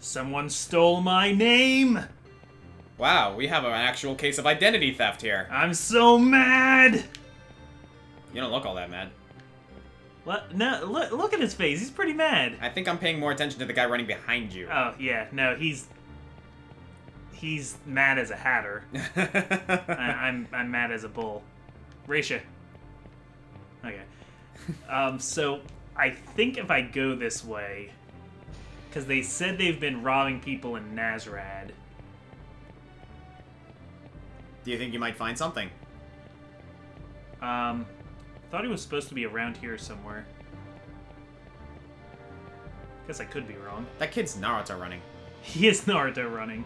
Someone stole my name! Wow, we have an actual case of identity theft here. I'm so mad! You don't look all that mad. What? No, look at his face. He's pretty mad. I think I'm paying more attention to the guy running behind you. Oh, yeah. No, he's mad as a hatter. I'm mad as a bull. Raisha. Okay. So I think if I go this way, because they said they've been robbing people in Nazrad. Do you think you might find something? Thought he was supposed to be around here somewhere. Guess I could be wrong. That kid's Naruto running. He is Naruto running.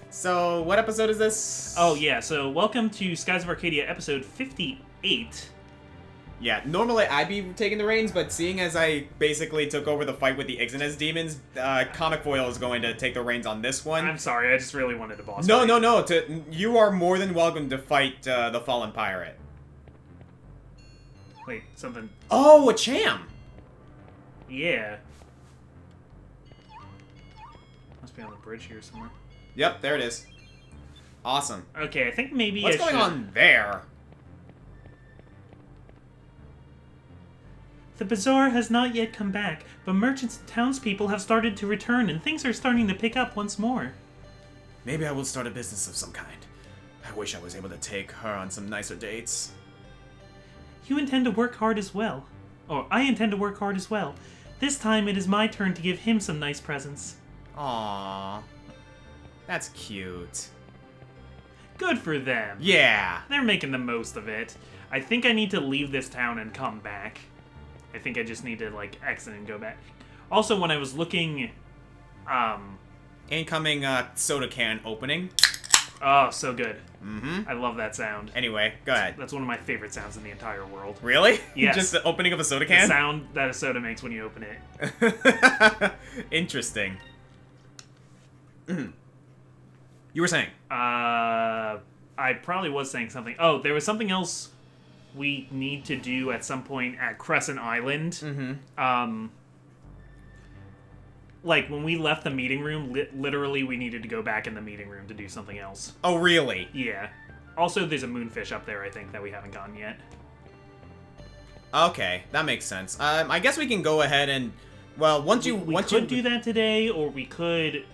So, what episode is this? Oh, yeah, so welcome to Skies of Arcadia, episode 58. Yeah, normally I'd be taking the reins, but seeing as I basically took over the fight with the Ixnaz demons, Comic Foil is going to take the reins on this one. I'm sorry, I just really wanted to boss No, fight. no. You are more than welcome to fight the Fallen Pirate. Wait, something... Oh, a Cham! Yeah. Must be on the bridge here somewhere. Yep, there it is. Awesome. Okay, I think maybe What's going on there? The bazaar has not yet come back, but merchants and townspeople have started to return, and things are starting to pick up once more. Maybe I will start a business of some kind. I wish I was able to take her on some nicer dates. You intend to work hard as well. Or, I intend to work hard as well. This time it is my turn to give him some nice presents. Aww. That's cute. Good for them. Yeah! They're making the most of it. I think I need to leave this town and come back. I think I just need to, like, exit and go back. Also, when I was looking, Incoming soda can opening. Oh, so good. Mm-hmm. I love that sound. Anyway, go ahead. That's one of my favorite sounds in the entire world. Really? Yes. Just the opening of a soda The can? sound that a soda makes when you open it. Interesting. You were saying? I probably was saying something. Oh, there was something else we need to do at some point at Crescent Island. Mm-hmm. Like, when we left the meeting room, literally we needed to go back in the meeting room to do something else. Oh, really? Yeah. Also, there's a moonfish up there, I think, that we haven't gotten yet. Okay, that makes sense. I guess we can go ahead and... Well, once you... We could do that today, or we could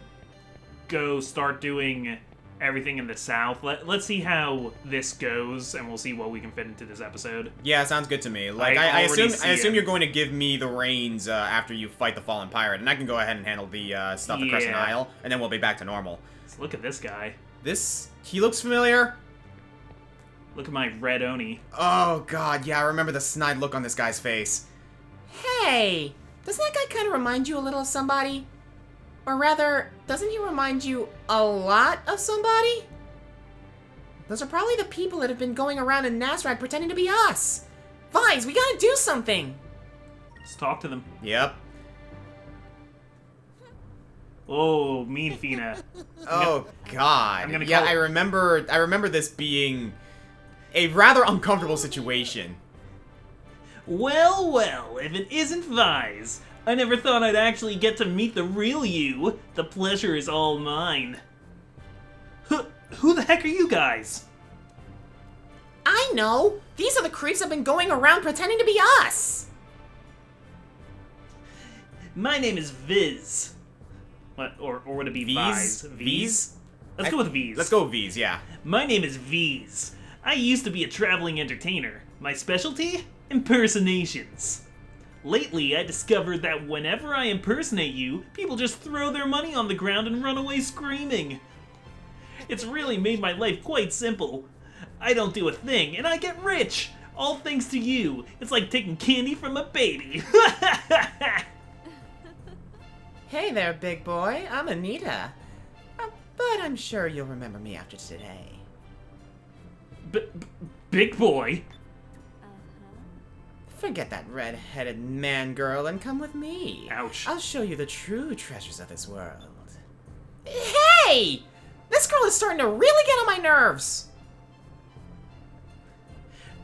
go start doing everything in the south. Let's see how this goes, and we'll see what we can fit into this episode. Yeah, sounds good to me. Like, I assume you're going to give me the reins after you fight the Fallen Pirate, and I can go ahead and handle the stuff at Crescent Isle, and then we'll be back to normal. Let's look at this guy. He looks familiar? Look at my red Oni. Oh, God, yeah, I remember the snide look on this guy's face. Hey, doesn't that guy kind of remind you a little of somebody? Or rather, doesn't he remind you a lot of somebody? Those are probably the people that have been going around in Nazrad pretending to be us. Vyse, we gotta do something. Let's talk to them. Yep. Oh, mean Fina. Oh, God. gonna Yeah, call- I remember this being a rather uncomfortable situation. Well, well, if it isn't Vyse. I never thought I'd actually get to meet the real you. The pleasure is all mine. Who the heck are you guys? I know. These are the creeps that have been going around pretending to be us. My name is Vyse. What, or would it be Vyse? Vyse? Let's go with Vyse. Let's go with Vyse, yeah. My name is Vyse. I used to be a traveling entertainer. My specialty? Impersonations. Lately, I discovered that whenever I impersonate you, people just throw their money on the ground and run away screaming. It's really made my life quite simple. I don't do a thing, and I get rich! All thanks to you. It's like taking candy from a baby. Hey there, big boy. I'm Anita. But I'm sure you'll remember me after today. Big boy? Forget that red-headed man-girl and come with me. Ouch. I'll show you the true treasures of this world. Hey! This girl is starting to really get on my nerves!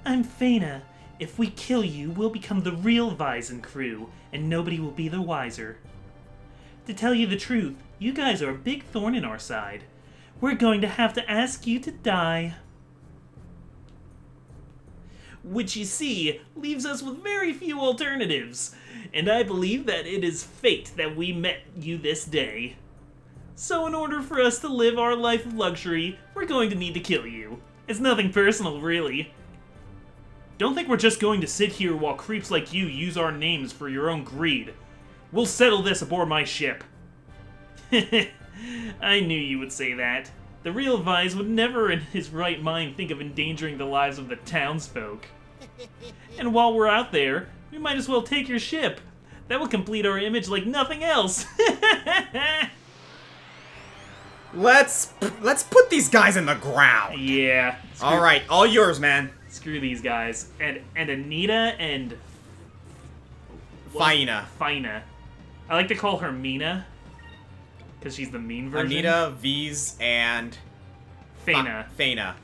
I'm Fena. If we kill you, we'll become the real Vyse and crew, and nobody will be the wiser. To tell you the truth, you guys are a big thorn in our side. We're going to have to ask you to die. Which, you see, leaves us with very few alternatives. And I believe that it is fate that we met you this day. So in order for us to live our life of luxury, we're going to need to kill you. It's nothing personal, really. Don't think we're just going to sit here while creeps like you use our names for your own greed. We'll settle this aboard my ship. I knew you would say that. The real Vyse would never in his right mind think of endangering the lives of the townsfolk. And while we're out there, we might as well take your ship. That will complete our image like nothing else. Let's put these guys in the ground. Yeah. All right, all yours, man. Screw these guys. And Anita and Faina. Faina. I like to call her Mina, because she's the mean version. Anita, Vyse, and Faina. Faina.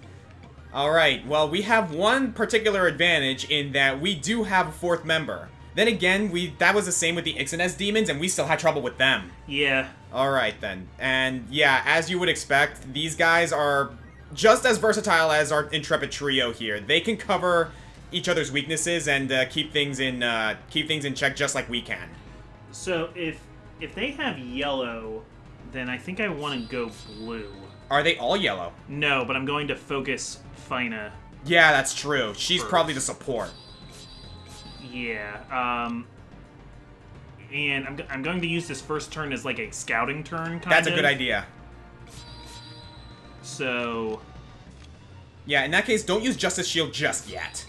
Alright, well, we have one particular advantage in that we do have a fourth member. Then again, that was the same with the Ixines demons, and we still had trouble with them. Yeah. Alright, then. And yeah, as you would expect, these guys are just as versatile as our intrepid trio here. They can cover each other's weaknesses and keep things in check just like we can. So if they have yellow, then I think I want to go blue. Are they all yellow? No, but I'm going to focus Faina. Yeah, that's true. She's first. probably the support. Yeah. And I'm going to use this first turn as like a scouting turn. That's a good idea. So. Yeah, in that case, don't use Justice Shield just yet.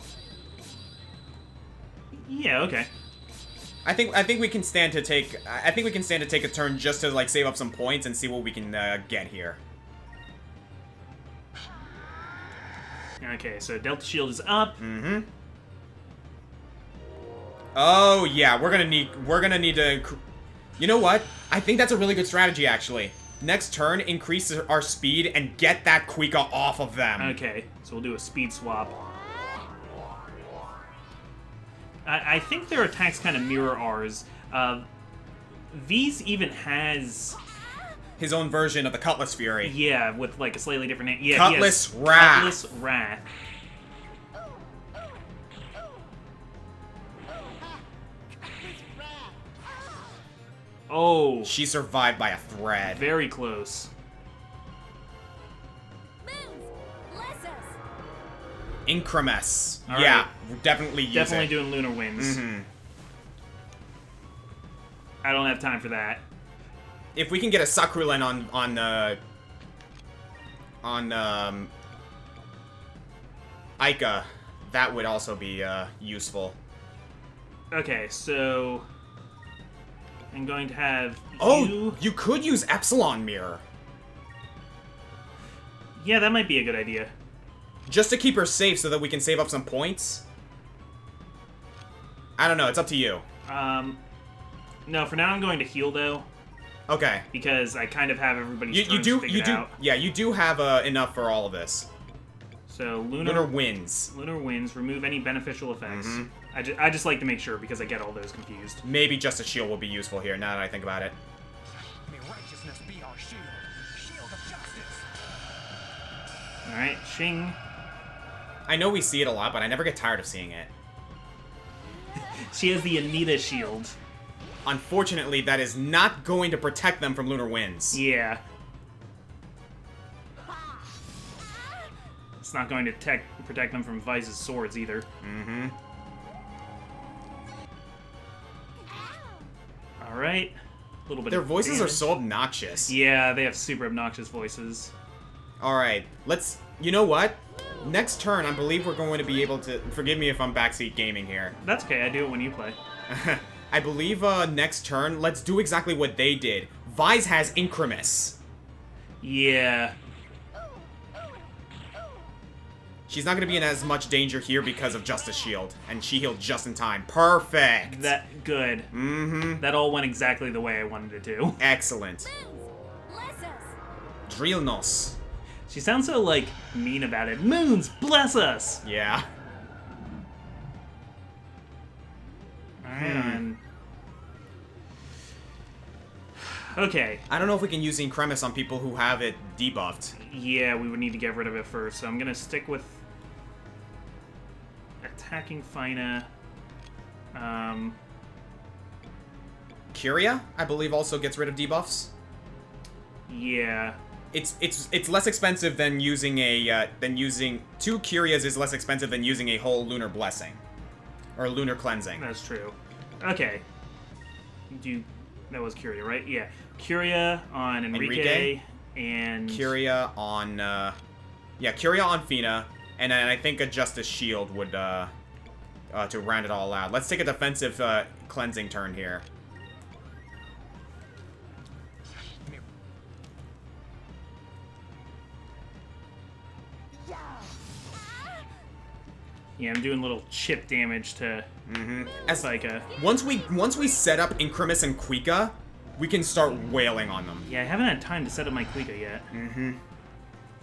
Yeah. Okay. I think we can stand to take. I think we can stand to take a turn just to like save up some points and see what we can get here. Okay, so Delta Shield is up. Mm-hmm. Oh yeah, we're gonna need to. You know what? I think that's a really good strategy actually. Next turn, increase our speed and get that Quika off of them. Okay, so we'll do a speed swap. I think their attacks kind of mirror ours. Vyse even has his own version of the Cutlass Fury. Yeah, with like a slightly different name. Yeah, Cutlass Wrath. Cutlass Wrath. Oh. She survived by a thread. Very close. Incremes. All yeah, right. definitely use Definitely it. doing Lunar Winds. Mm-hmm. I don't have time for that. If we can get a Sakuren on Aika, that would also be useful. Okay, so I'm going to have you could use Epsilon Mirror. Yeah, that might be a good idea. Just to keep her safe so that we can save up some points. I don't know, it's up to you. No, for now I'm going to heal though. Okay. Because I kind of have everybody's turns figured out. Yeah, you do have enough for all of this. So Lunar Winds. Lunar Winds, remove any beneficial effects. Mm-hmm. I just like to make sure because I get all those confused. Maybe Justice Shield will be useful here now that I think about it. May righteousness be our shield. Shield of justice. Alright, Shing. I know we see it a lot, but I never get tired of seeing it. She has the Anita shield. Unfortunately, that is not going to protect them from Lunar Winds. Yeah. It's not going to protect them from Vyse's swords either. Mm-hmm. Alright. A little bit Their of voices damage. are so obnoxious. Yeah, they have super obnoxious voices. Alright, let's... You know what? Next turn, I believe we're going to be able to... Forgive me if I'm backseat gaming here. That's okay, I do it when you play. I believe next turn, let's do exactly what they did. Vyse has Incremes. Yeah. She's not going to be in as much danger here because of Justice Shield. And she healed just in time. Perfect! Good. Mm-hmm. That all went exactly the way I wanted it to. Excellent. Drillnos. She sounds so, like, mean about it. Moons, bless us! Yeah. Alright, Okay. I don't know if we can use Incremis on people who have it debuffed. Yeah, we would need to get rid of it first, so I'm gonna stick with attacking Fina. Curia, I believe, also gets rid of debuffs. Yeah. It's less expensive than using a two Curias is less expensive than using a whole lunar blessing or lunar cleansing. That's true. Okay. That was Curia, right? Yeah. Curia on Enrique. And Curia on Curia on Fina, and then I think a Justice Shield would to round it all out. Let's take a defensive cleansing turn here. yeah, I'm doing little chip damage to As Psycha. once we set up Incremis and Quika, we can start wailing on them. Yeah, I haven't had time to set up my Quika yet.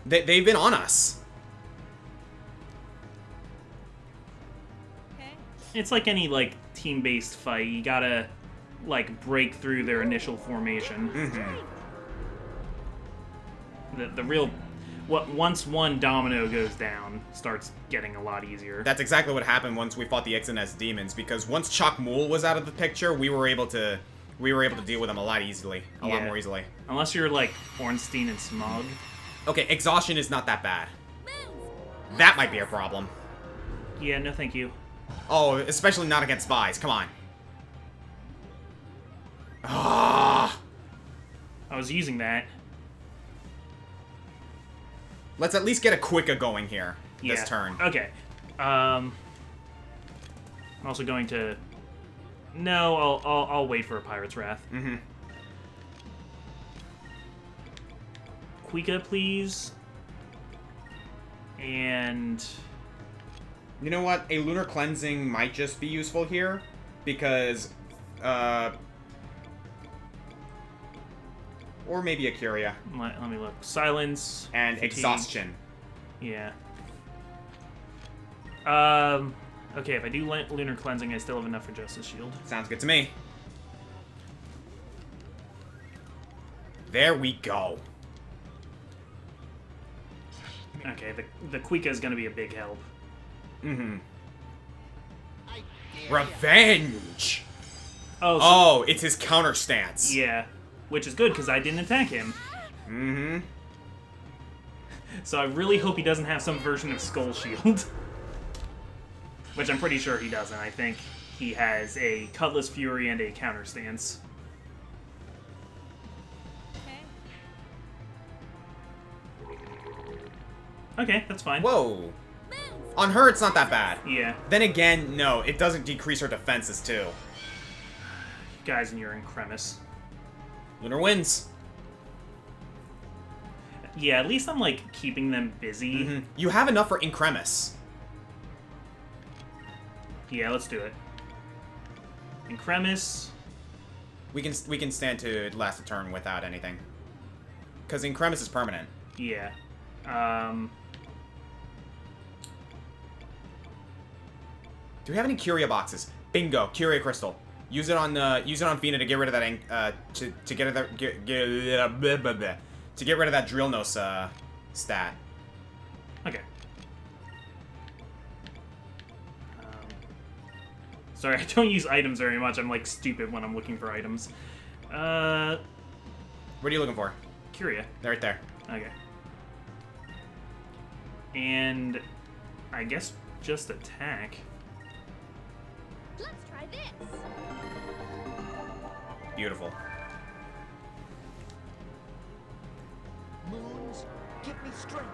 They've been on us. It's like any, like, team-based fight. You gotta, like, break through their initial formation. The real... Once one domino goes down, starts getting a lot easier. That's exactly what happened once we fought the Ixnaz demons, because once Chakmul was out of the picture, we were able to deal with them a lot more easily. Unless you're like Ornstein and Smog. Okay, exhaustion is not that bad. That might be a problem. Yeah, no thank you. Oh, especially not against Vyse. Come on. Ah! I was using that. Let's at least get a Quicka going here this Yeah. turn. Okay. I'm also going to... No, I'll wait for a Pirate's Wrath. Quika, please. And... You know what? A lunar cleansing might just be useful here, because, or maybe a Curia. Let me look. Silence. And fatigue. exhaustion. Yeah. Okay, if I do Lunar Cleansing, I still have enough for Justice Shield. Sounds good to me. There we go. Okay, the Quika is going to be a big help. Revenge! Oh, it's his counter stance. yeah. Which is good, because I didn't attack him. So I really hope he doesn't have some version of Skull Shield. Which I'm pretty sure he doesn't. I think he has a Cutlass Fury and a counter stance. Okay, that's fine. Whoa. On her, it's not that bad. Yeah. Then again, no, it doesn't decrease her defenses, too. Guys, and you're in Cremis. Lunar wins. Yeah, at least I'm, like, keeping them busy. You have enough for Incremis. Yeah, let's do it. Incremis. We can stand to last a turn without anything. Because Incremis is permanent. Yeah. Do we have any Curia boxes? Bingo, Curia Crystal. Use it on Fina to get rid of that to get rid of that Drillnos stat. Okay. Sorry, I don't use items very much. I'm like stupid when I'm looking for items. What are you looking for? Curia. They're right there. Okay. And I guess just attack. Let's try this. Beautiful. Moons, give me strength.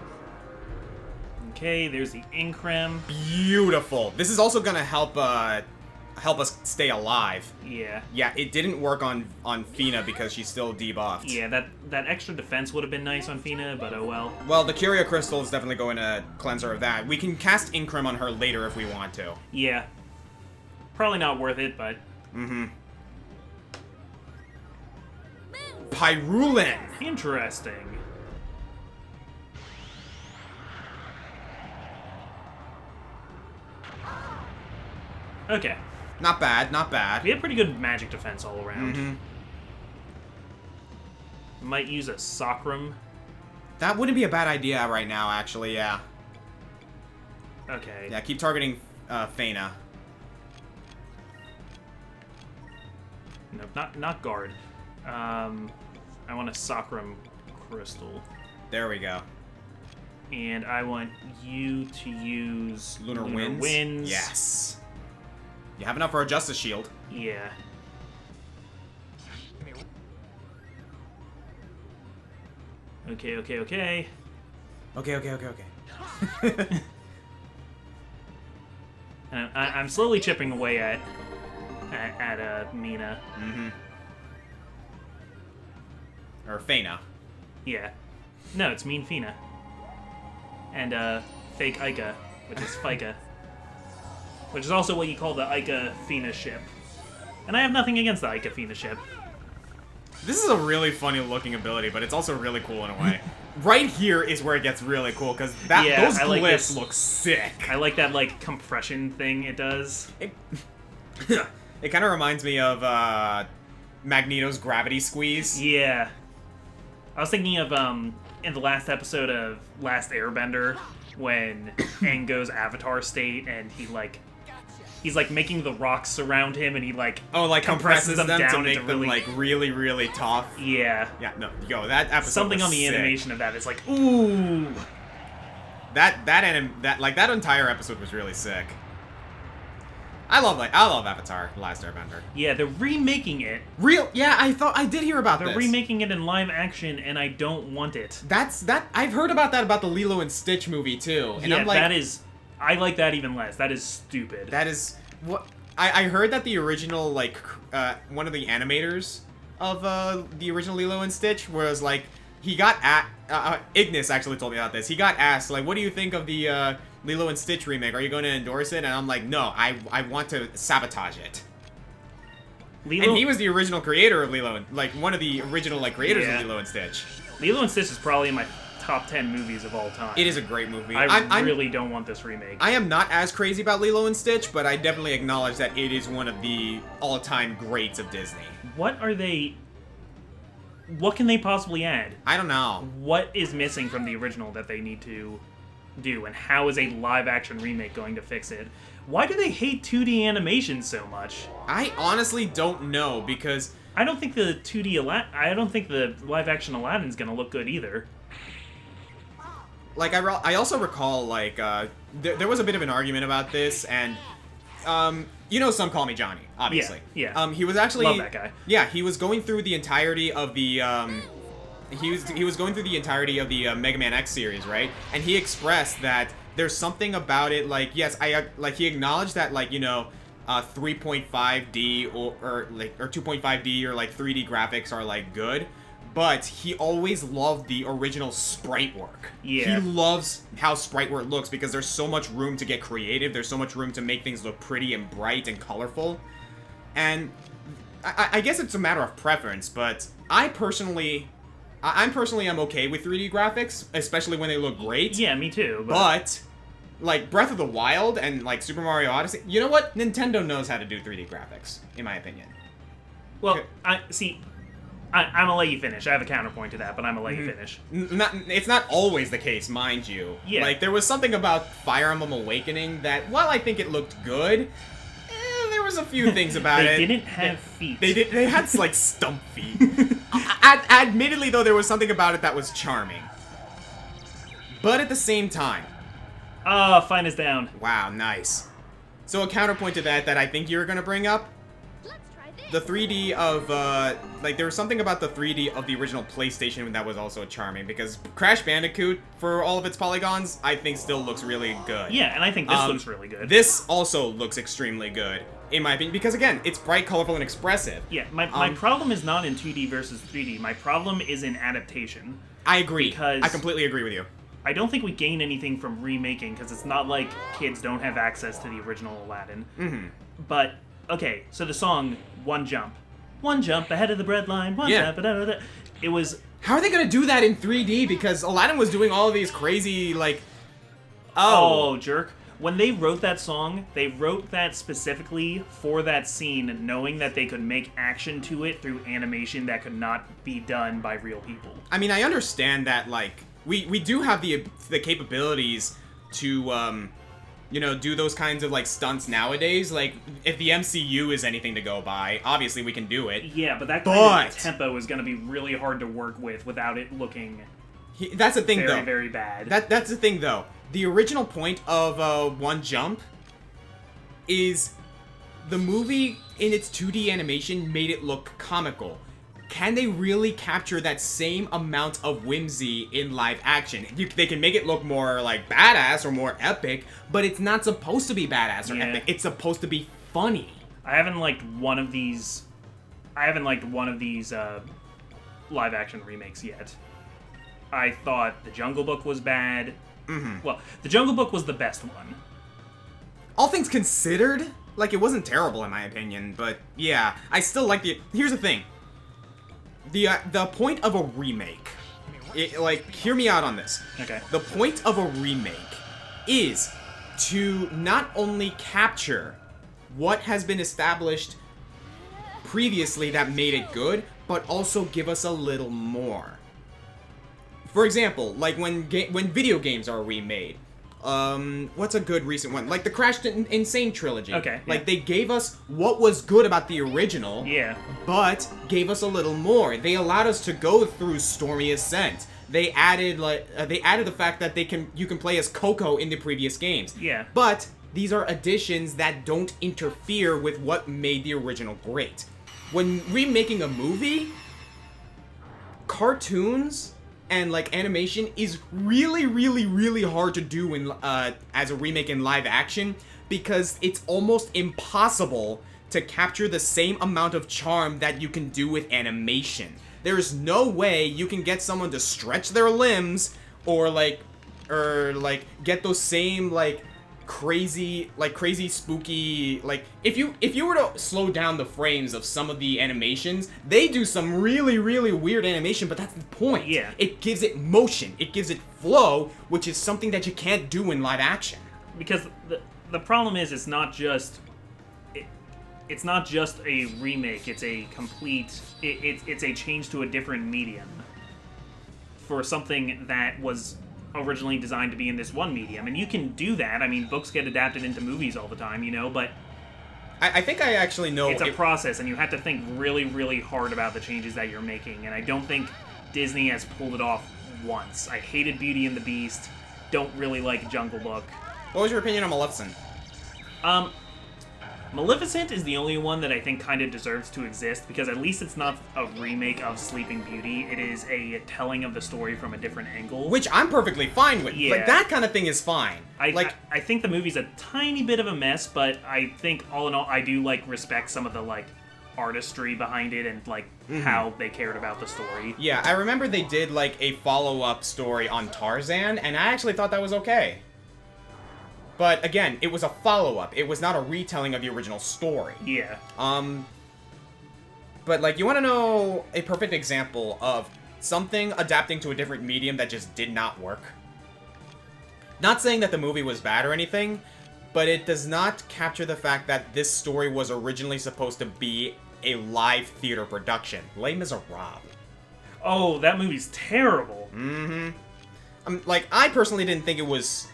Okay, there's the Increm. Beautiful. This is also gonna help us stay alive. Yeah. Yeah, it didn't work on Fina because she's still debuffed. Yeah, that extra defense would have been nice on Fina, but oh well. Well, the Curia Crystal is definitely going to cleanse her of that. We can cast Increm on her later if we want to. Yeah. Probably not worth it, but... Pyrulin! Interesting. Okay. Not bad, not bad. We have pretty good magic defense all around. Might use a Sacrum. That wouldn't be a bad idea right now, actually, yeah. Okay. Yeah, keep targeting Fena. No, not guard. I want a Sacrum Crystal. There we go. And I want you to use Lunar Winds. Yes. You have enough for a Justice Shield. Yeah. Okay. Okay. And I'm slowly chipping away at Mina. Mm-hmm. Or Fena. Yeah. No, it's Mean Fina. And fake Ica, which is Fika. Which is also what you call the Ica Fina ship. And I have nothing against the Ica Fina ship. This is a really funny looking ability, but it's also really cool in a way. Right here is where it gets really cool, because those I like glyphs look sick. I like that, like, compression thing it does. It kind of reminds me of Magneto's gravity squeeze. Yeah. I was thinking of, in the last episode of Last Airbender, when Aang goes Avatar state, and he's like making the rocks surround him, and he like compresses them down to make them like really, really tough. Yeah. Yeah, no, yo, that episode Something was on the sick. animation of that is like, ooh. That entire episode was really sick. I love Avatar: Last Airbender. Yeah, they're remaking it. Yeah, I did hear about They're this. remaking it in live action, and I don't want it. I've heard about the Lilo and Stitch movie too, and yeah, I'm like, I like that even less. That is stupid. That is what I heard that the original one of the animators of the original Lilo and Stitch was like he got Ignis actually told me about this. He got asked like, what do you think of the Lilo and Stitch remake? Are you going to endorse it? And I'm like, no, I want to sabotage it. And he was the original creator of Lilo, one of the original creators of Lilo and Stitch. Lilo and Stitch is probably in my top 10 movies of all time. It is a great movie. I really don't want this remake. I am not as crazy about Lilo and Stitch, but I definitely acknowledge that it is one of the all-time greats of Disney. What can they possibly add? I don't know. What is missing from the original that they need to do, and how is a live-action remake going to fix it? Why do they hate 2D animation so much? I honestly don't know, because I don't think the live-action Aladdin's gonna look good either. I also recall, there was a bit of an argument about this, and, Some Call Me Johnny, obviously. Yeah. He was actually... Love that guy. Yeah, he was going through the entirety of the, He was going through the entirety of the Mega Man X series, right? And he expressed that there's something about it, yes, he acknowledged that, 3.5D or 2.5D or 3D graphics are, good. But he always loved the original sprite work. Yeah. He loves how sprite work looks because there's so much room to get creative. There's so much room to make things look pretty and bright and colorful. And I guess it's a matter of preference, but I'm personally I'm okay with 3D graphics, especially when they look great. Yeah, me too. But Breath of the Wild and Super Mario Odyssey, you know what? Nintendo knows how to do 3D graphics, in my opinion. Well, I'm gonna let you finish. I have a counterpoint to that, but I'm gonna let you finish. It's not always the case, mind you. Yeah. There was something about Fire Emblem Awakening that, while I think it looked good, there was a few things about it. They didn't have feet. They had stump feet. Admittedly, though, there was something about it that was charming. But at the same time... fine is down. Wow, nice. So a counterpoint to that I think you were gonna bring up, the 3D of, there was something about the 3D of the original PlayStation that was also charming, because Crash Bandicoot, for all of its polygons, I think still looks really good. Yeah, and I think this looks really good. This also looks extremely good, in my opinion, because, again, it's bright, colorful, and expressive. Yeah, my problem is not in 2D versus 3D. My problem is in adaptation. I agree. Because I completely agree with you. I don't think we gain anything from remaking, because it's not like kids don't have access to the original Aladdin. Mm-hmm. But... okay, so the song, One Jump ahead of the breadline, one jump, da-da-da-da. It was... How are they gonna do that in 3D? Because Aladdin was doing all of these crazy, Oh, jerk. When they wrote that song, they wrote that specifically for that scene, knowing that they could make action to it through animation that could not be done by real people. I mean, I understand that, like, we do have the capabilities to, you know, do those kinds of, like, stunts nowadays. Like, if the MCU is anything to go by, obviously we can do it. Yeah, but that kind of tempo is going to be really hard to work with without it looking That's the thing, very, though. very bad. That's the thing, though. The original point of One Jump is the movie in its 2D animation made it look comical. Can they really capture that same amount of whimsy in live action? They can make it look more like badass or more epic, but it's not supposed to be badass or epic. It's supposed to be funny. I haven't liked one of these live action remakes yet. I thought The Jungle Book was bad. Well, The Jungle Book was the best one. All things considered, like, it wasn't terrible in my opinion, but yeah, I still like the... Here's the thing. The point of a remake, like, hear me out on this. Okay. The point of a remake is to not only capture what has been established previously that made it good, but also give us a little more. For example, like when video games are remade. What's a good recent one? Like the Crashed Insane trilogy. Okay. Like they gave us what was good about the original. Yeah. But gave us a little more. They allowed us to go through Stormy Ascent. They added the fact that you can play as Coco in the previous games. Yeah. But these are additions that don't interfere with what made the original great. When remaking a movie, cartoons and like animation is really, really, really hard to do in as a remake in live action because it's almost impossible to capture the same amount of charm that you can do with animation. There's no way you can get someone to stretch their limbs or get those same crazy spooky, like if you were to slow down the frames of some of the animations, they do some really, really weird animation, but that's the point. Yeah. It gives it motion, it gives it flow, which is something that you can't do in live action. Because the problem is it's not just a remake, it's a complete it's a change to a different medium for something that was originally designed to be in this one medium, and you can do that. I mean, books get adapted into movies all the time, you know, but I think I actually know it's a process, and you have to think really, really hard about the changes that you're making, and I don't think Disney has pulled it off once. I hated Beauty and the Beast, don't really like Jungle Book. What was your opinion on Maleficent? Maleficent is the only one that I think kind of deserves to exist, because at least it's not a remake of Sleeping Beauty. It is a telling of the story from a different angle. Which I'm perfectly fine with. Yeah. Like, that kind of thing is fine. I think the movie's a tiny bit of a mess, but I think all in all, I do respect some of the artistry behind it and how they cared about the story. Yeah, I remember they did a follow-up story on Tarzan, and I actually thought that was okay. But again, it was a follow-up. It was not a retelling of the original story. Yeah. But you want to know a perfect example of something adapting to a different medium that just did not work? Not saying that the movie was bad or anything, but it does not capture the fact that this story was originally supposed to be a live theater production. Les Miserables. Oh, that movie's terrible. Mm-hmm. I personally didn't think it was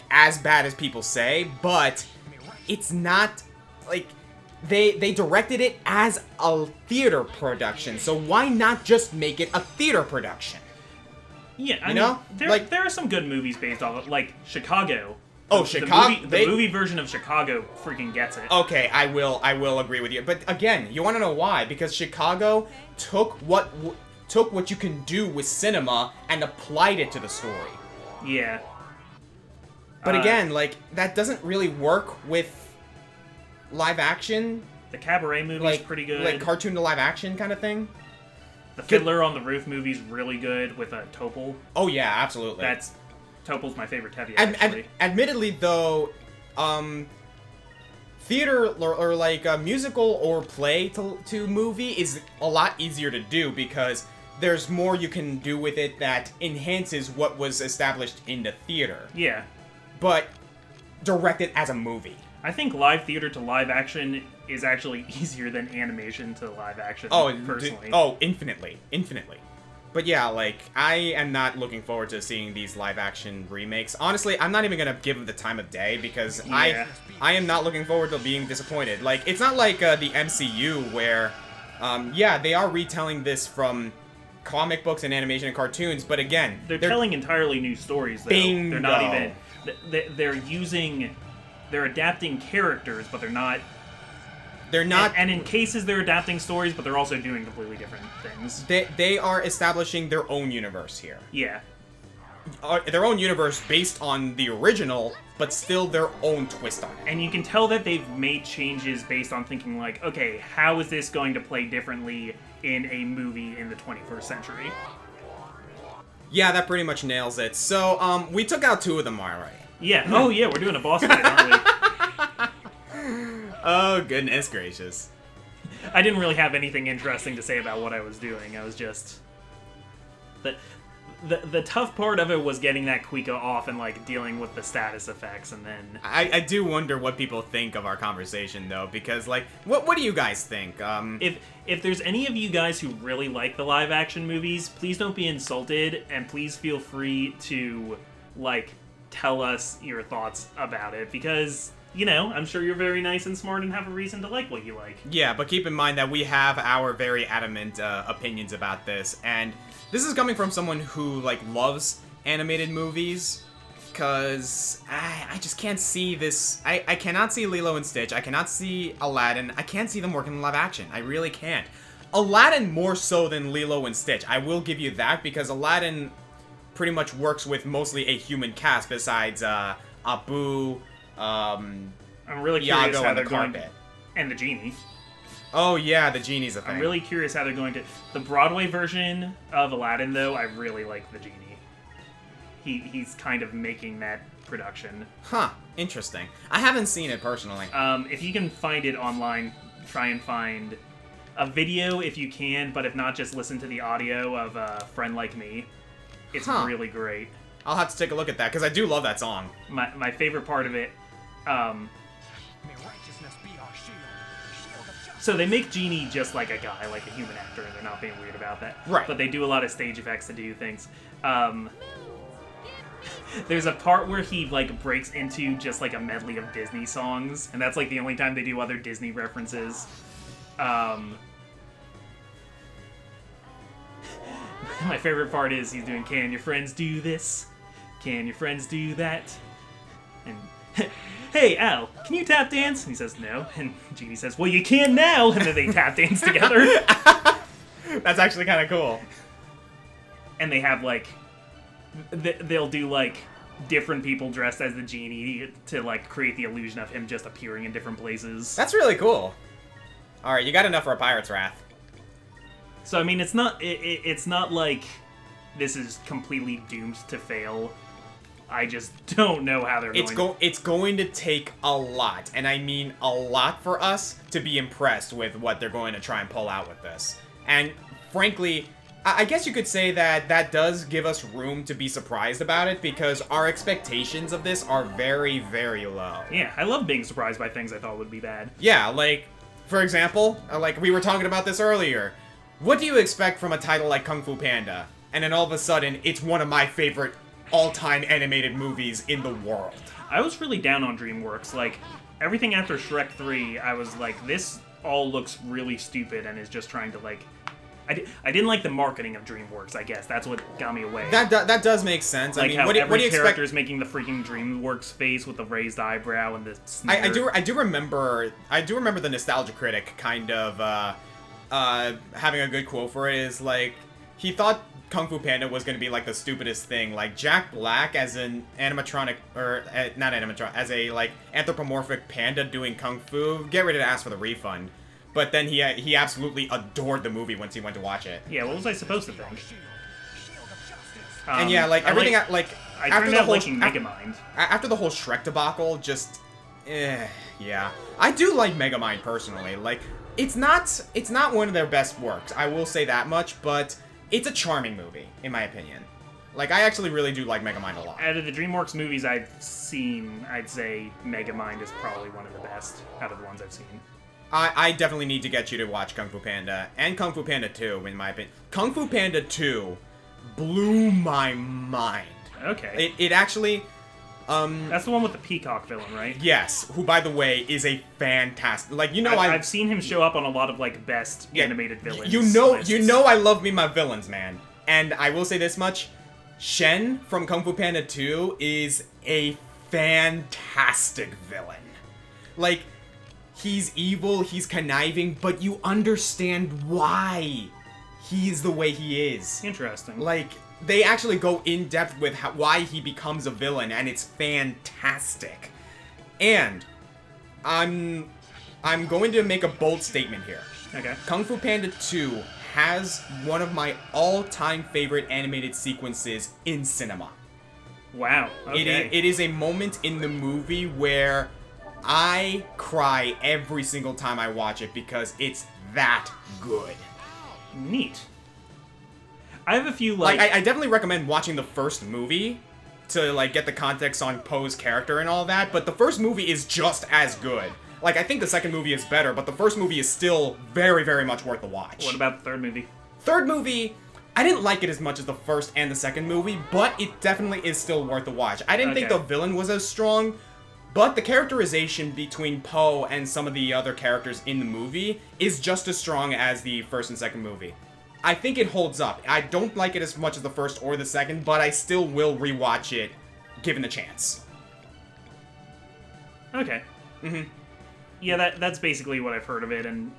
as bad as people say, but it's not, they directed it as a theater production, so why not just make it a theater production? Yeah, I mean, there are some good movies based off of, Chicago. Oh, Chicago! The movie version of Chicago freaking gets it. Okay, I will agree with you, but again, you want to know why? Because Chicago took what you can do with cinema and applied it to the story. Yeah. But again, that doesn't really work with live action. The Cabaret movie's pretty good. Cartoon to live action kind of thing. The Fiddler on the Roof movie's really good with Topol. Oh yeah, absolutely. Topol's my favorite Tevye, actually. Admittedly, though, theater or musical or play to movie is a lot easier to do because there's more you can do with it that enhances what was established in the theater. Yeah. But directed as a movie. I think live theater to live action is actually easier than animation to live action. Personally. Infinitely. But yeah, like, I am not looking forward to seeing these live-action remakes. Honestly, I'm not even gonna give them the time of day, because Yeah. I am not looking forward to being disappointed. Like, it's not like the MCU, where, yeah, they are retelling this from comic books and animation and cartoons, but again... They're telling entirely new stories, though. Bingo. They're not even... They're adapting characters, but they're not... They're not... And in cases, they're adapting stories, but they're also doing completely different things. They are establishing their own universe here. Yeah. Their own universe based on the original, but still their own twist on it. And you can tell that they've made changes based on thinking like, okay, how is this going to play differently in a movie in the 21st century? Yeah, that pretty much nails it. So, we took out 2 of them already. Yeah. Oh, yeah, we're doing a boss fight, aren't we? Oh, goodness gracious. I didn't really have anything interesting to say about what I was doing. I was just... The tough part of it was getting that Kuika off and, like, dealing with the status effects, and then... I do wonder what people think of our conversation, though, because, like, what do you guys think? If there's any of you guys who really like the live-action movies, please don't be insulted, and please feel free to, like, tell us your thoughts about it, because... You know, I'm sure you're very nice and smart and have a reason to like what you like. Yeah, but keep in mind that we have our very adamant opinions about this, and this is coming from someone who, like, loves animated movies, because I just can't see this. I cannot see Lilo and Stitch, I cannot see Aladdin, I can't see them working in live action. I really can't. Aladdin more so than Lilo and Stitch, I will give you that, because Aladdin pretty much works with mostly a human cast besides Abu... I'm really curious Iago how and the they're going carpet. and the genie. Oh yeah, the genie's a thing. I'm really curious how they're going to... The Broadway version of Aladdin, though, I really like the genie. He's kind of making that production. Huh, interesting. I haven't seen it personally. If you can find it online, try and find a video if you can, but if not, just listen to the audio of A Friend Like Me. It's really great. I'll have to take a look at that, because I do love that song. My favorite part of it... May righteousness be our shield. Shield of justice. So they make Genie just like a guy, like a human actor, and they're not being weird about that. Right. But they do a lot of stage effects to do things. There's a part where he, like, breaks into just, like, a medley of Disney songs, and that's, like, the only time they do other Disney references. My favorite part is he's doing, "Can your friends do this? Can your friends do that?" And... "Hey, Al, can you tap dance?" And he says, "No." And Genie says, "Well, you can now!" And then they tap dance together. That's actually kind of cool. And they have, like... They'll do, like, different people dressed as the Genie to, like, create the illusion of him just appearing in different places. That's really cool. Alright, you got enough for a Pirate's Wrath. So, I mean, it's not like this is completely doomed to fail. I just don't know how they're going. It's going to take a lot, and I mean a lot, for us to be impressed with what they're going to try and pull out with this. And frankly, I guess you could say that does give us room to be surprised about it, because our expectations of this are very, very low. Yeah, I love being surprised by things I thought would be bad. Yeah, like, for example, like we were talking about this earlier, what do you expect from a title like Kung Fu Panda? And then all of a sudden, it's one of my favorite all-time animated movies in the world. I was really down on DreamWorks. Like, everything after Shrek 3, I was like, this all looks really stupid and is just trying to, like... I didn't like the marketing of DreamWorks, I guess. That's what got me away. That does make sense. Like, I mean, how what do every you expect? character's making the freaking DreamWorks face with the raised eyebrow and the sneer. I do remember the Nostalgia Critic kind of having a good quote for it. Is like, he thought Kung Fu Panda was going to be like the stupidest thing. Like, Jack Black as an animatronic, or not animatronic, as a, like, anthropomorphic panda doing kung fu. Get ready to ask for the refund. But then he absolutely adored the movie once he went to watch it. Yeah, what was I supposed to think? Shield of justice. And yeah, like, everything, like I after turned the out whole liking Megamind. after the whole Shrek debacle, just yeah. I do like Megamind personally. Like, it's not one of their best works. I will say that much, but it's a charming movie in my opinion. Like, I actually really do like Megamind a lot. Out of the DreamWorks movies I've seen, I'd say Megamind is probably one of the best out of the ones I've seen. I definitely need to get you to watch Kung Fu Panda and Kung Fu Panda 2, in my opinion. Kung Fu Panda 2 blew my mind. Okay. It actually... That's the one with the peacock villain, right? Yes, who, by the way, is a fantastic... Like, you know, I've seen him show up on a lot of, like, best animated villains You know lists. I love me my villains, man. And I will say this much. Shen from Kung Fu Panda 2 is a fantastic villain. Like, he's evil, he's conniving, but you understand why he's the way he is. Interesting. Like, they actually go in depth with why he becomes a villain, and it's fantastic. And I'm going to make a bold statement here. Okay. Kung Fu Panda 2 has one of my all-time favorite animated sequences in cinema. Wow. Okay. It is a moment in the movie where I cry every single time I watch it because it's that good. Neat. I have a few, Like, I definitely recommend watching the first movie to, like, get the context on Poe's character and all that, but the first movie is just as good. Like, I think the second movie is better, but the first movie is still very, very much worth a watch. What about the third movie? Third movie, I didn't like it as much as the first and the second movie, but it definitely is still worth a watch. I didn't think the villain was as strong, but the characterization between Poe and some of the other characters in the movie is just as strong as the first and second movie. I think it holds up. I don't like it as much as the first or the second, but I still will rewatch it given the chance. Okay. Mm-hmm. Yeah, that's basically what I've heard of it, and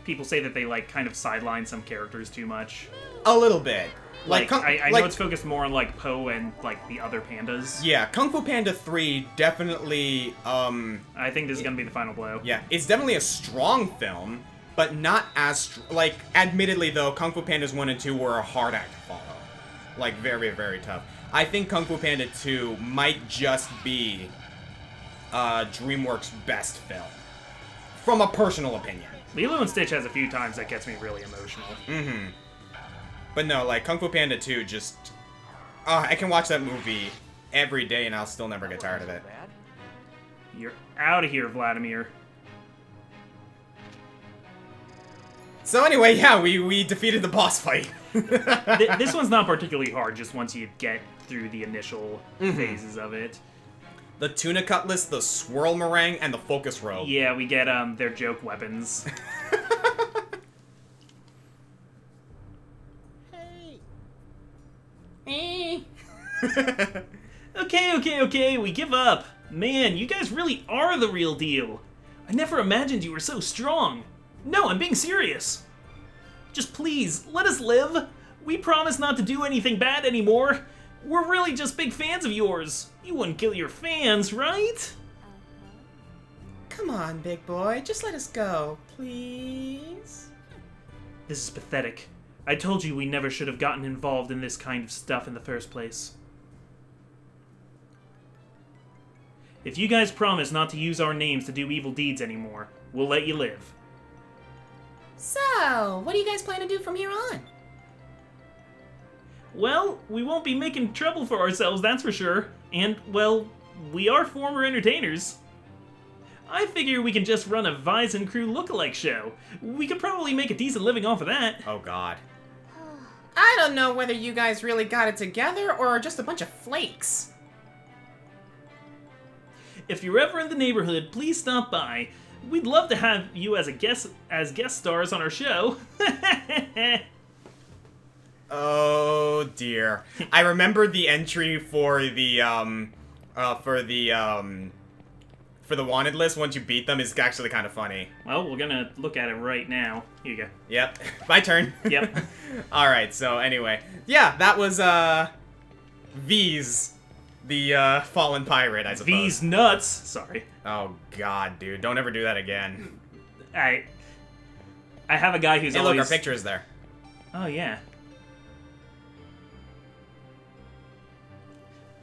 people say that they, like, kind of sideline some characters too much. A little bit. I know it's focused more on, like, Poe and, like, the other pandas. Yeah, Kung Fu Panda 3 definitely, I think this is gonna be the final blow. Yeah, it's definitely a strong film, but not as... Like, admittedly, though, Kung Fu Pandas 1 and 2 were a hard act to follow. Like, very, very tough. I think Kung Fu Panda 2 might just be DreamWorks' best film. From a personal opinion. Lilo and Stitch has a few times that gets me really emotional. Mm-hmm. But no, like, Kung Fu Panda 2 just... I can watch that movie every day and I'll still never get tired of it. You're out of here, Vladimir. So anyway, yeah, we defeated the boss fight. This one's not particularly hard, just once you get through the initial phases of it. The tuna cutlass, the swirl meringue, and the focus robe. Yeah, we get their joke weapons. Okay, we give up. Man, you guys really are the real deal. I never imagined you were so strong. No, I'm being serious. Just please, let us live. We promise not to do anything bad anymore. We're really just big fans of yours. You wouldn't kill your fans, right? Come on, big boy. Just let us go, please. This is pathetic. I told you we never should have gotten involved in this kind of stuff in the first place. If you guys promise not to use our names to do evil deeds anymore, we'll let you live. So, what do you guys plan to do from here on? Well, we won't be making trouble for ourselves, that's for sure. And, well, we are former entertainers. I figure we can just run a Vyse and crew lookalike show. We could probably make a decent living off of that. Oh, God. I don't know whether you guys really got it together or are just a bunch of flakes. If you're ever in the neighborhood, please stop by. We'd love to have you as guest stars on our show. Oh dear. I remember the entry for the wanted list once you beat them is actually kind of funny. Well, we're gonna look at it right now. Here you go. Yep. My turn. Yep. Alright, so anyway. Yeah, that was Vyse, the fallen pirate, I suppose. Vyse nuts. Sorry. Oh god, dude. Don't ever do that again. I have a guy who's Hey, always... look, our picture is there. Oh, yeah.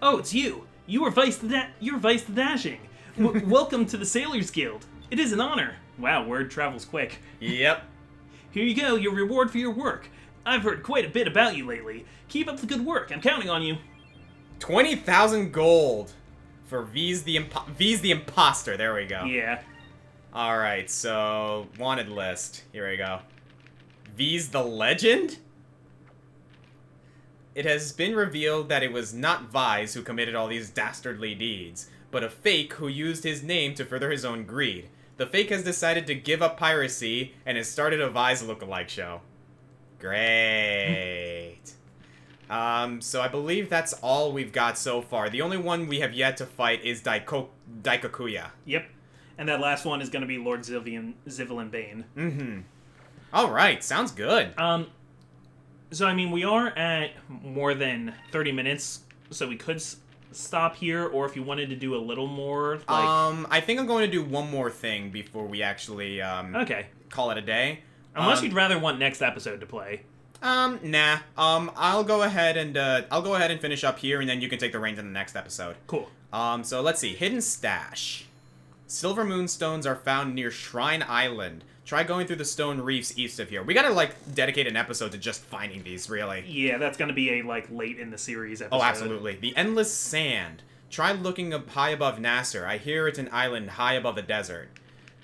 Oh, it's you. You're Vyse the Dashing. Welcome to the Sailors Guild. It is an honor. Wow, word travels quick. Yep. Here you go, your reward for your work. I've heard quite a bit about you lately. Keep up the good work. I'm counting on you. 20,000 gold for Vyse the Imposter. There we go. Yeah. Alright, so wanted list. Here we go. Vyse the Legend? It has been revealed that it was not Vyse who committed all these dastardly deeds, but a fake who used his name to further his own greed. The fake has decided to give up piracy and has started a Vyse lookalike show. Great. So I believe that's all we've got so far. The only one we have yet to fight is Daikokuya. Yep. And that last one is going to be Lord Zivlin Bane. Mm-hmm. Alright, sounds good. So, I mean, we are at more than 30 minutes, so we could stop here, or if you wanted to do a little more, like... I think I'm going to do one more thing before we actually, okay. call it a day. Unless you'd rather want next episode to play. Nah. I'll go ahead and finish up here, and then you can take the reins in the next episode. Cool. So let's see. Hidden Stash. Silver moonstones are found near Shrine Island. Try going through the stone reefs east of here. We gotta, like, dedicate an episode to just finding these, really. Yeah, that's gonna be a, like, late in the series episode. Oh, absolutely. The Endless Sand. Try looking up high above Nasser. I hear it's an island high above the desert.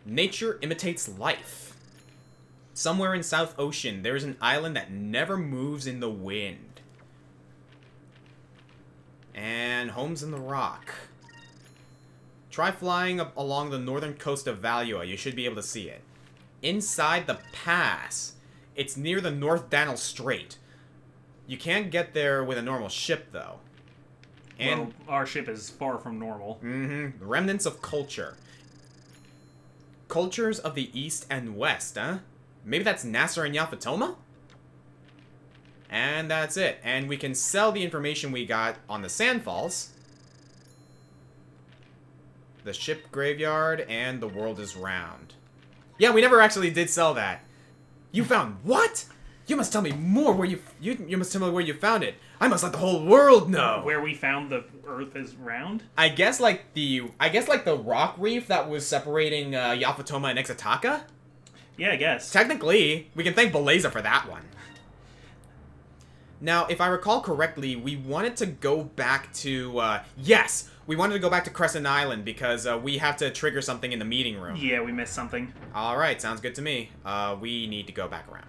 Nature imitates life. Somewhere in South Ocean, there is an island that never moves in the wind. And Homes in the Rock. Try flying up along the northern coast of Valua. You should be able to see it. Inside the pass. It's near the North Danel Strait. You can't get there with a normal ship, though. And well, our ship is far from normal. Mm-hmm. Remnants of culture. Cultures of the East and West, huh? Maybe that's Nasser and Yafatoma? And that's it. And we can sell the information we got on the Sandfalls, the ship graveyard, and the world is round. Yeah, we never actually did sell that. You found what? You must tell me more where you must tell me where you found it. I must let the whole world know. Where we found the Earth is round? I guess like the rock reef that was separating Yafatoma and Ixataka? Yeah, I guess. Technically, we can thank Beleza for that one. Now, if I recall correctly, we wanted to go back to, yes! We wanted to go back to Crescent Island because we have to trigger something in the meeting room. Yeah, we missed something. Alright, sounds good to me. We need to go back around.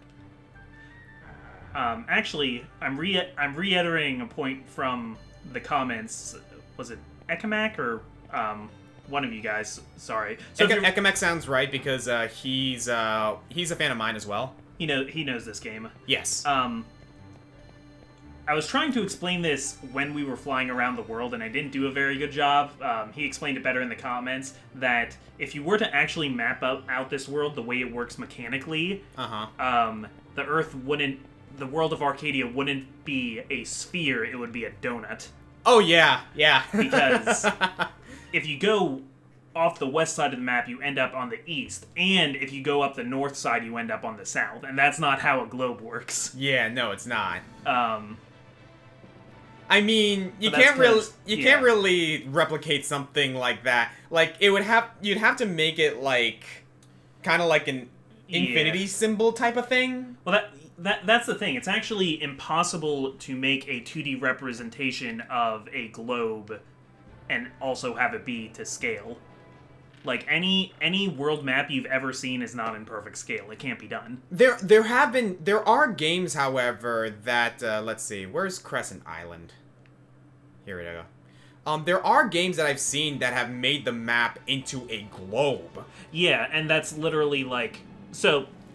Actually, I'm reiterating a point from the comments. Was it Ekamak or one of you guys? Sorry. So Ekamek sounds right because he's a fan of mine as well. He knows this game. Yes. I was trying to explain this when we were flying around the world, and I didn't do a very good job. He explained it better in the comments, that if you were to actually map out this world the way it works mechanically, the Earth wouldn't... The world of Arcadia wouldn't be a sphere, it would be a donut. Oh, yeah, yeah. Because if you go off the west side of the map, you end up on the east. And if you go up the north side, you end up on the south. And that's not how a globe works. Yeah, no, it's not. I mean, you can't really replicate something like that. Like you'd have to make it like kind of like an infinity symbol type of thing. Well, that's the thing. It's actually impossible to make a 2D representation of a globe and also have it be to scale. Like any world map you've ever seen is not in perfect scale. It can't be done. There are games, however, that let's see, where's Crescent Island? Here we go. There are games that I've seen that have made the map into a globe. Yeah, and that's literally like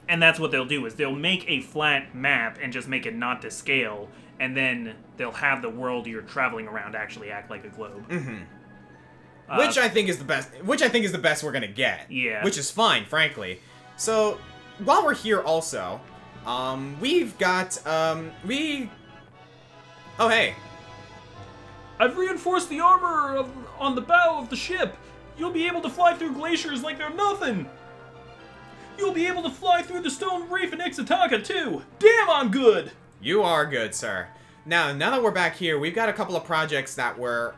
and that's what they'll do is they'll make a flat map and just make it not to scale, and then they'll have the world you're traveling around actually act like a globe. Mm-hmm. Which I think is the best we're gonna get. Yeah. Which is fine, frankly. So while we're here, also, we've got Oh hey. I've reinforced the armor on the bow of the ship. You'll be able to fly through glaciers like they're nothing. You'll be able to fly through the stone reef in Ixataka, too. Damn, I'm good. You are good, sir. Now that we're back here, we've got a couple of projects that were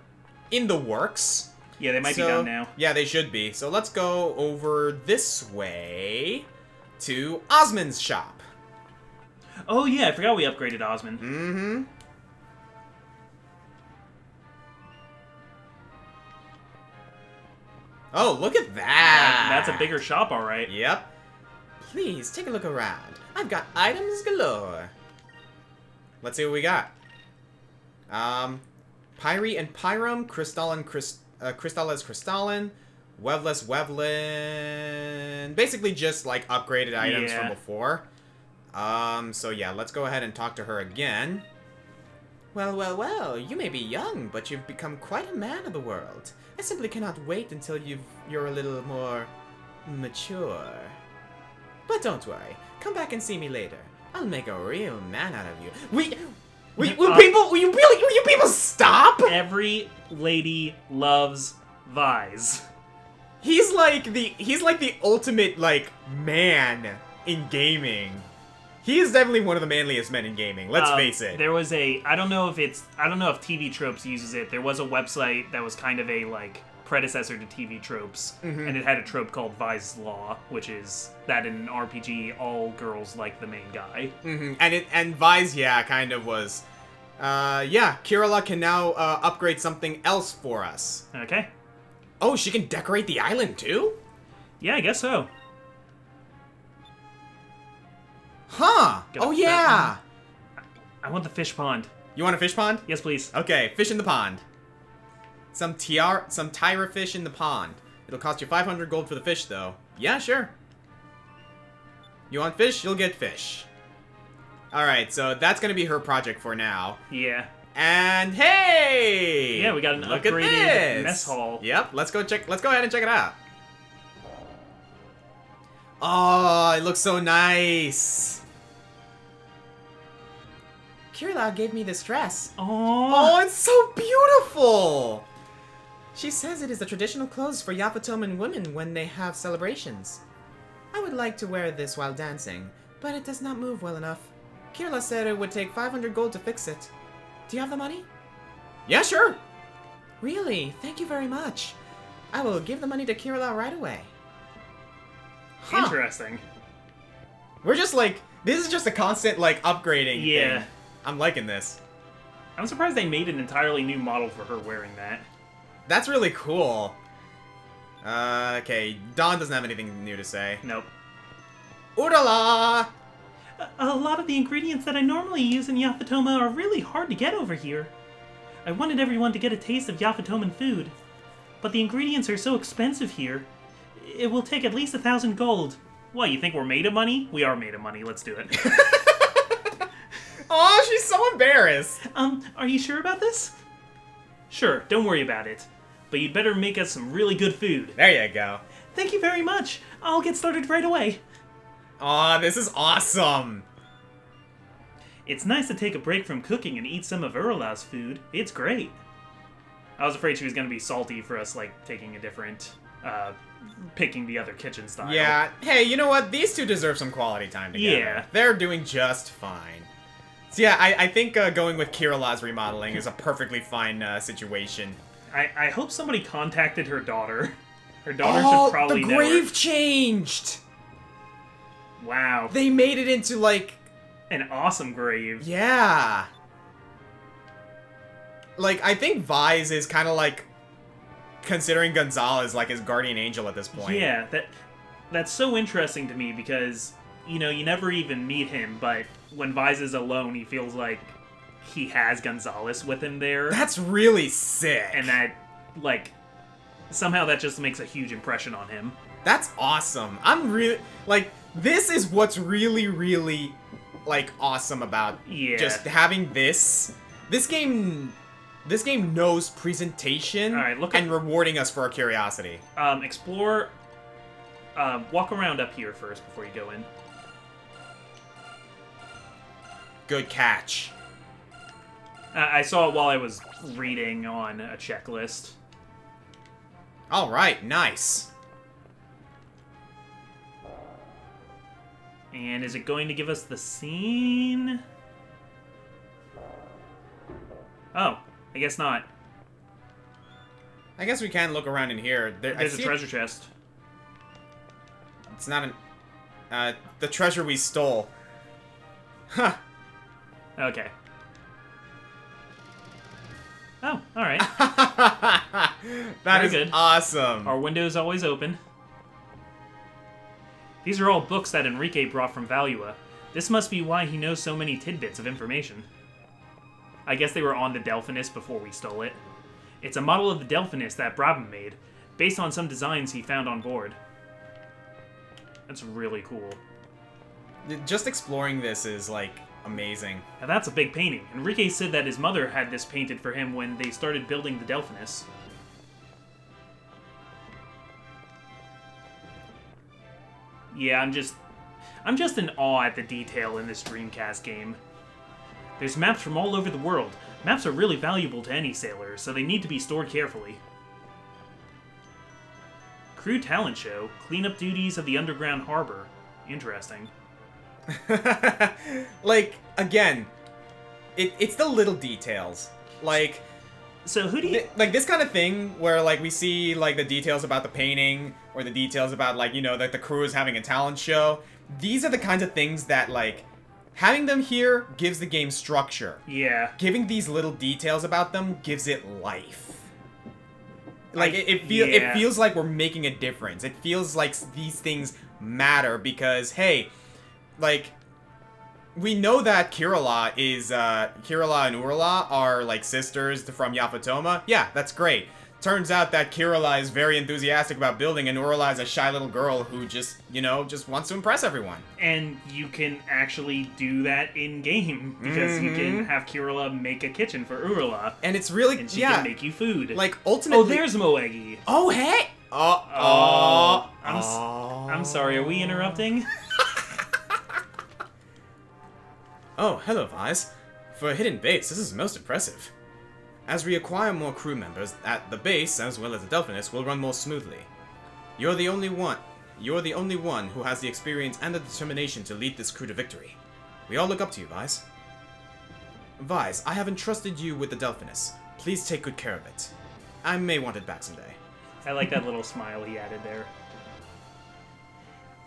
in the works. Yeah, they might be done now. Yeah, they should be. So let's go over this way to Osmond's shop. Oh yeah, I forgot we upgraded Osmond. Mm-hmm. Oh, look at that! That's a bigger shop, all right. Yep. Please, take a look around. I've got items galore. Let's see what we got. Pyre and Pyrum, Crystalline, Crystallis Crystalline, Wevless Wevlin. Basically just, like, upgraded items from before. So yeah, let's go ahead and talk to her again. Well, you may be young, but you've become quite a man of the world. I simply cannot wait until you're a little more mature. But don't worry, come back and see me later. I'll make a real man out of you. Will you people stop? Every lady loves Vyse. He's like the ultimate, like, man in gaming. He is definitely one of the manliest men in gaming, let's face it. There was I don't know if TV Tropes uses it. There was a website that was kind of a, like, predecessor to TV Tropes, and it had a trope called Vyse Law, which is that in an RPG, all girls like the main guy. And Vyse, yeah, kind of was. Yeah, Kirilla can now upgrade something else for us. Okay. Oh, she can decorate the island too? Yeah, I guess so. Huh. Got Oh, a yeah. I want the fish pond. You want a fish pond? Yes, please. Okay, fish in the pond. Some Tyra fish in the pond. It'll cost you 500 gold for the fish, though. Yeah, sure. You want fish? You'll get fish. Alright, so that's gonna be her project for now. Yeah. And hey! Yeah, we got an Look at upgraded this! mess hall. Yep, let's go ahead and check it out. Oh, it looks so nice. Kirilla gave me this dress. Oh, it's so beautiful. She says it is the traditional clothes for Yapatoman women when they have celebrations. I would like to wear this while dancing, but it does not move well enough. Kirilla said it would take 500 gold to fix it. Do you have the money? Yeah, sure. Really? Thank you very much. I will give the money to Kirilla right away. Huh. Interesting. We're just like, this is just a constant, like, upgrading Yeah. thing. I'm liking this. I'm surprised they made an entirely new model for her wearing that. That's really cool. Okay, Dawn doesn't have anything new to say. Nope. Oodala! A lot of the ingredients that I normally use in Yafatoma are really hard to get over here. I wanted everyone to get a taste of Yafatoman food, but the ingredients are so expensive here. It will take at least 1,000 gold. What, you think we're made of money? We are made of money, let's do it. Oh, she's so embarrassed. Are you sure about this? Sure, don't worry about it. But you'd better make us some really good food. There you go. Thank you very much. I'll get started right away. Aw, this is awesome. It's nice to take a break from cooking and eat some of Urla's food. It's great. I was afraid she was going to be salty for us, like, taking a different, picking the other kitchen style. Yeah, hey, you know what? These two deserve some quality time together. Yeah. They're doing just fine. So yeah, I think going with Kirilla's remodeling is a perfectly fine situation. I hope somebody contacted her daughter. Her daughter should probably the never... grave changed! Wow. They made it into, like... An awesome grave. Yeah. Like, I think Vyse is kind of like considering Gonzalez like his guardian angel at this point. Yeah, that's so interesting to me because, you know, you never even meet him, but when Vyse is alone, he feels like he has Gonzalez with him there. That's really sick. And that, like, somehow that just makes a huge impression on him. That's awesome. I'm really, like, this is what's really, really, like, awesome about just having this. This game knows presentation and rewarding us for our curiosity. Explore, walk around up here first before you go in. Good catch. I saw it while I was reading on a checklist. Alright, nice. And is it going to give us the scene? Oh, I guess not. I guess we can look around in here. There's a treasure chest. It's not the treasure we stole. Huh. Okay. Oh, alright. That Very is good. awesome. Our window's always open. These are all books that Enrique brought from Valua. This must be why he knows so many tidbits of information. I guess they were on the Delphinus before we stole it. It's a model of the Delphinus that Brabham made, based on some designs he found on board. That's really cool. Just exploring this is, like, amazing. Now that's a big painting. Enrique said that his mother had this painted for him when they started building the Delphinus. Yeah, I'm just in awe at the detail in this Dreamcast game. There's maps from all over the world. Maps are really valuable to any sailor, so they need to be stored carefully. Crew talent show, cleanup duties of the underground harbor. Interesting. Like, again, it's the little details. Like, So who do you... like this kind of thing where, like, we see, like, the details about the painting or the details about, like, you know, that the crew is having a talent show. These are the kinds of things that, like, having them here gives the game structure. Yeah. Giving these little details about them gives it life. Like, it yeah. feels like we're making a difference. It feels like these things matter because, hey, like, we know that Kirilla and Urla are, like, sisters from Yafatoma. Yeah, that's great. Turns out that Kirilla is very enthusiastic about building, and Urla is a shy little girl who just, you know, just wants to impress everyone. And you can actually do that in-game, because you can have Kirilla make a kitchen for Urla. And it's really, And she yeah, can make you food. like, ultimately... Oh, there's Moegi. Oh, hey! I'm sorry, are we interrupting? Oh, hello, Vyse. For a hidden base, this is most impressive. As we acquire more crew members, at the base, as well as the Delphinus, will run more smoothly. You're the only one who has the experience and the determination to lead this crew to victory. We all look up to you, Vyse. Vyse, I have entrusted you with the Delphinus. Please take good care of it. I may want it back someday. I like that little smile he added there.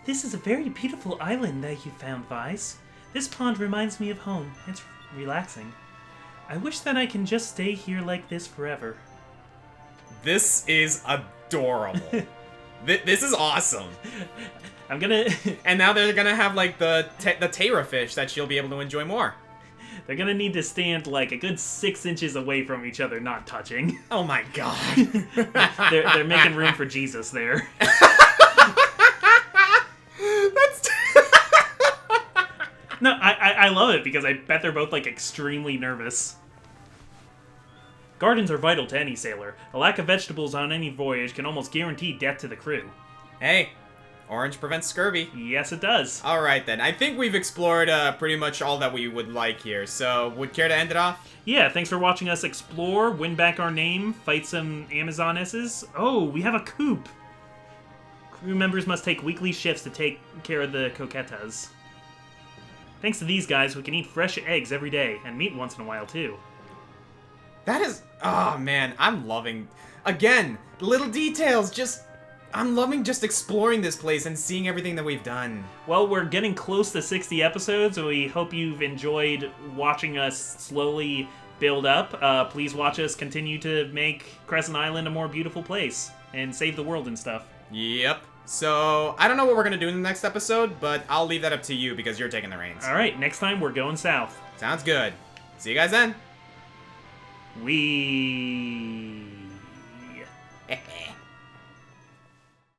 This is a very beautiful island that you found, Vyse. This pond reminds me of home. It's relaxing. I wish that I can just stay here like this forever. This is adorable. This is awesome. I'm gonna... And now they're gonna have, like, the Tera fish that she'll be able to enjoy more. They're gonna need to stand, like, a good 6 inches away from each other, not touching. Oh my god. They're making room for Jesus there. That's... No, I love it because I bet they're both, like, extremely nervous. Gardens are vital to any sailor. A lack of vegetables on any voyage can almost guarantee death to the crew. Hey, orange prevents scurvy. Yes, it does. Alright then, I think we've explored pretty much all that we would like here, so would care to end it off? Yeah, thanks for watching us explore, win back our name, fight some Amazonesses. Oh, we have a coop! Crew members must take weekly shifts to take care of the coquetas. Thanks to these guys, we can eat fresh eggs every day, and meat once in a while, too. That is... Oh, man, I'm loving... Again, little details, just... I'm loving just exploring this place and seeing everything that we've done. Well, we're getting close to 60 episodes, and we hope you've enjoyed watching us slowly build up. Please watch us continue to make Crescent Island a more beautiful place, and save the world and stuff. Yep. So, I don't know what we're going to do in the next episode, but I'll leave that up to you because you're taking the reins. Alright, next time we're going south. Sounds good. See you guys then. We...